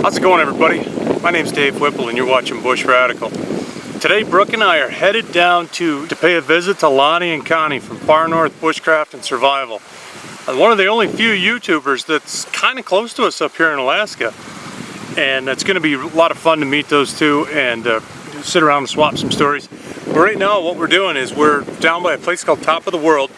How's it going, everybody? My name's Dave Whipple and you're watching Bushradical. Today Brooke and I are headed down to pay a visit to Lonnie and Connie from far North Bushcraft and Survival. One of the only few YouTubers that's kind of close to us up here in Alaska. And it's going to be a lot of fun to meet those two and sit around and swap some stories. But right now what we're doing is we're down by a place called Top of the World.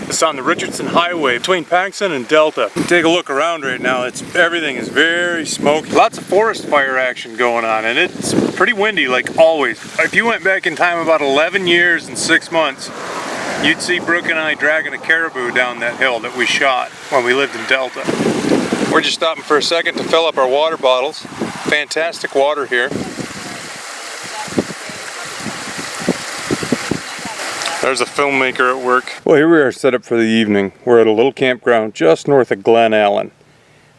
It's on the Richardson Highway between Paxton and Delta. Take a look around right now. Everything is very smoky. Lots of forest fire action going on, and it's pretty windy like always. If you went back in time about 11 years and 6 months, you'd see Brooke and I dragging a caribou down that hill that we shot when we lived in Delta. We're just stopping for a second to fill up our water bottles. Fantastic water here. There's a filmmaker at work. Well, here we are set up for the evening. We're at a little campground just north of Glen Allen.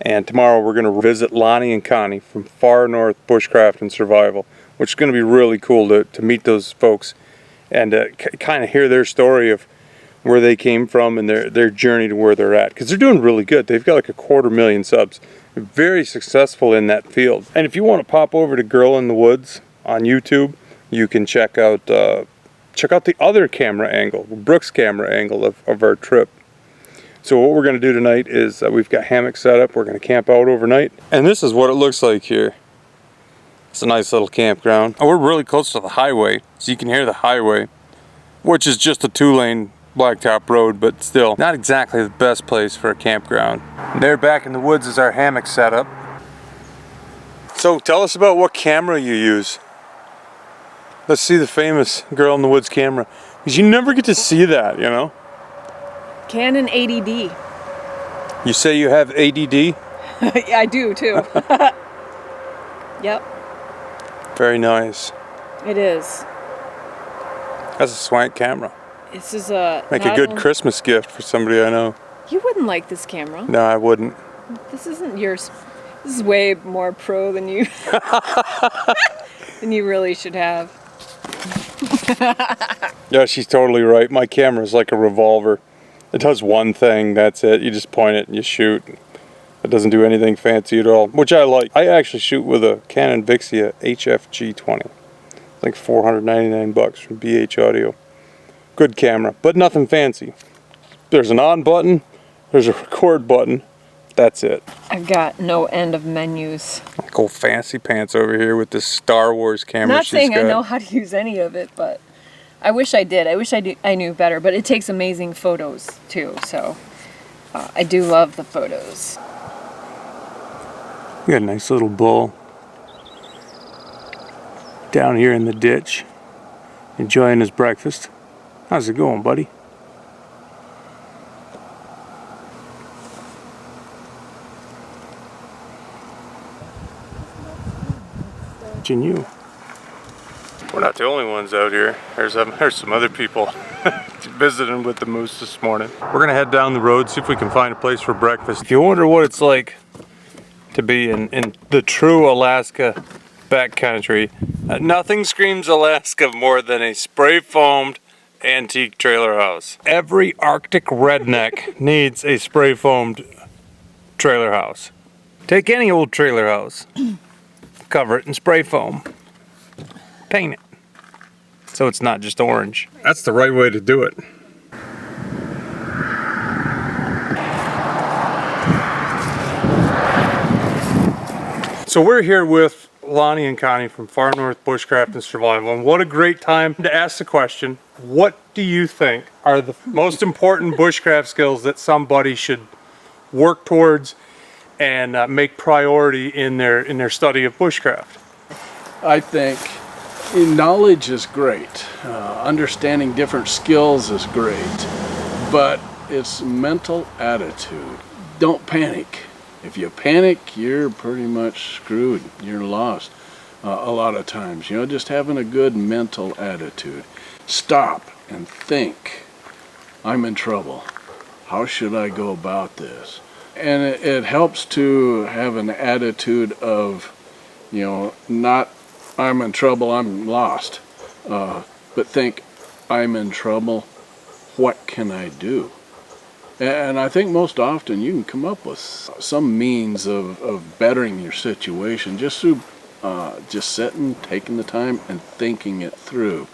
And tomorrow we're going to visit Lonnie and Connie from far North Bushcraft and Survival, which is going to be really cool to meet those folks and kind of hear their story of where they came from and their journey to where they're at. Because they're doing really good. They've got like 250,000 subs. They're very successful in that field. And if you want to pop over to Girl in the Woods on YouTube, you can check out the other camera angle, Brooke's camera angle of our trip. So what we're going to do tonight is we've got hammocks set up. We're going to camp out overnight. And this is what it looks like here. It's a nice little campground. We're really close to the highway, so you can hear the highway, which is just a 2-lane blacktop road, but still not exactly the best place for a campground. And there back in the woods is our hammock setup. So tell us about what camera you use. Let's see the famous Girl in the Woods camera. Because you never get to see that, you know? Canon 80D. You say you have ADD? Yeah, I do too. Yep. Very nice. It is. That's a swank camera. This is a... Make a good Christmas gift for somebody I know. You wouldn't like this camera. No, I wouldn't. This isn't yours. This is way more pro than you... than you really should have. Yeah, she's totally right. My camera is like a revolver. It does one thing, that's it. You just point it and you shoot. It doesn't do anything fancy at all, which I like. I actually shoot with a Canon Vixia HFG20. It's like $499 from BH Audio. Good camera, but nothing fancy. There's an on button, there's a record button. That's it. I've got no end of menus. Go fancy pants over here with this Star Wars camera. Not saying I know how to use any of it, but I wish I did. I wish I knew better. But it takes amazing photos too, so I do love the photos. We got a nice little bull down here in the ditch, enjoying his breakfast. How's it going, buddy? You. We're not the only ones out here. There's some other people visiting with the moose this morning. We're gonna head down the road, see if we can find a place for breakfast. If you wonder what it's like to be in the true Alaska backcountry, nothing screams Alaska more than a spray-foamed antique trailer house. Every Arctic redneck needs a spray-foamed trailer house. Take any old trailer house. Cover it in spray foam, paint it so it's not just orange. That's the right way to do it. So we're here with Lonnie and Connie from far North Bushcraft and Survival, and what a great time to ask the question, what do you think are the most important bushcraft skills that somebody should work towards and make priority in their study of bushcraft? I think knowledge is great. Understanding different skills is great, but it's mental attitude. Don't panic. If you panic, you're pretty much screwed. You're lost a lot of times. You know, just having a good mental attitude. Stop and think. I'm in trouble. How should I go about this? And it helps to have an attitude of, you know, not I'm in trouble, I'm lost, but think I'm in trouble, what can I do? And I think most often you can come up with some means of bettering your situation just through just sitting, taking the time, and thinking it through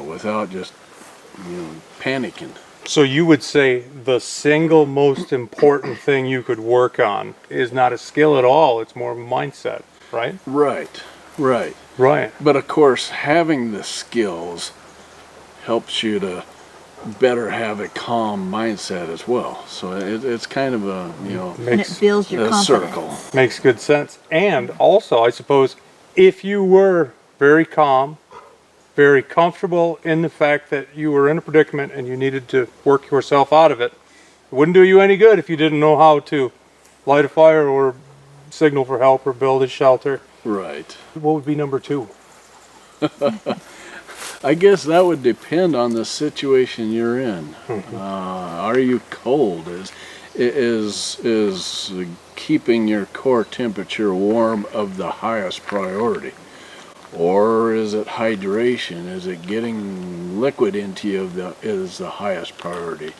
without just panicking. So you would say the single most important thing you could work on is not a skill at all, it's more of a mindset, right? Right. Right. But of course, having the skills helps you to better have a calm mindset as well. So it's kind of a, And it builds your a confidence. circle. Makes good sense. And also, I suppose, if you were very calm, very comfortable in the fact that you were in a predicament and you needed to work yourself out of it, it wouldn't do you any good if you didn't know how to light a fire or signal for help or build a shelter. Right. What would be number 2? I guess that would depend on the situation you're in. Are you cold? Is keeping your core temperature warm of the highest priority? Or is it hydration? Is it getting liquid into you is the highest priority?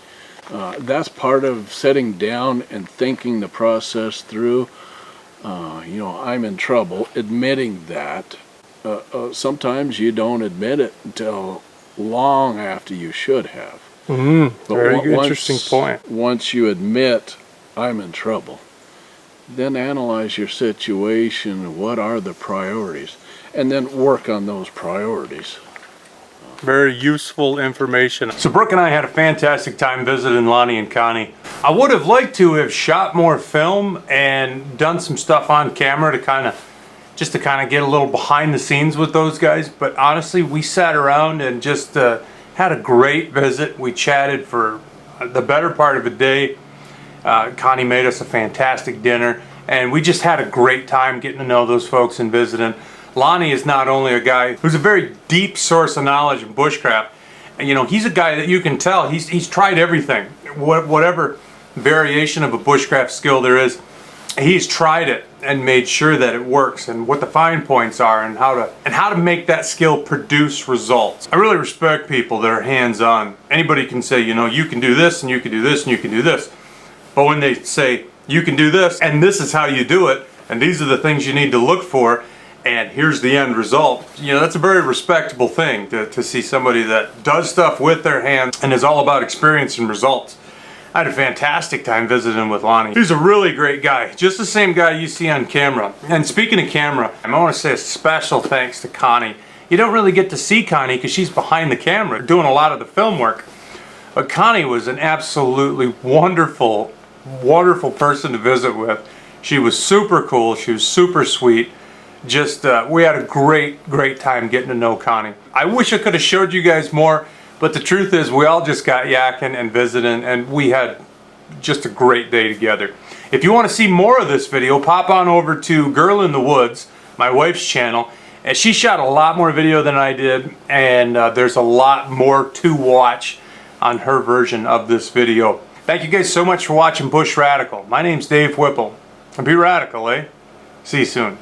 That's part of sitting down and thinking the process through. I'm in trouble, admitting that. Sometimes you don't admit it until long after you should have. Very interesting point. Once you admit, I'm in trouble, then analyze your situation. What are the priorities? And then work on those priorities. Very useful information. So Brooke and I had a fantastic time visiting Lonnie and Connie. I would have liked to have shot more film and done some stuff on camera to kind of get a little behind the scenes with those guys, but honestly we sat around and just had a great visit. We chatted for the better part of a day. Connie made us a fantastic dinner and we just had a great time getting to know those folks and visiting. Lonnie is not only a guy who's a very deep source of knowledge in bushcraft, and he's a guy that you can tell he's tried everything, whatever variation of a bushcraft skill there is. He's tried it and made sure that it works and what the fine points are and how to make that skill produce results. I really respect people that are hands-on. Anybody can say, you can do this and you can do this and you can do this. But when they say you can do this and this is how you do it and these are the things you need to look for and here's the end result, that's a very respectable thing to see somebody that does stuff with their hands and is all about experience and results. I had a fantastic time visiting with Lonnie. He's a really great guy, just the same guy you see on camera. And speaking of camera, I want to say a special thanks to Connie. You don't really get to see Connie because she's behind the camera doing a lot of the film work. But Connie was an absolutely wonderful, wonderful person to visit with. She was super cool, she was super sweet. We had a great time getting to know Connie. I wish I could have showed you guys more, but the truth is we all just got yakking and visiting and we had just a great day together. If you want to see more of this video, pop on over to Girl in the Woods, my wife's channel, and she shot a lot more video than I did, and there's a lot more to watch on her version of this video. Thank you guys so much for watching Bushradical. My name's Dave Whipple. Be radical, eh? See you soon.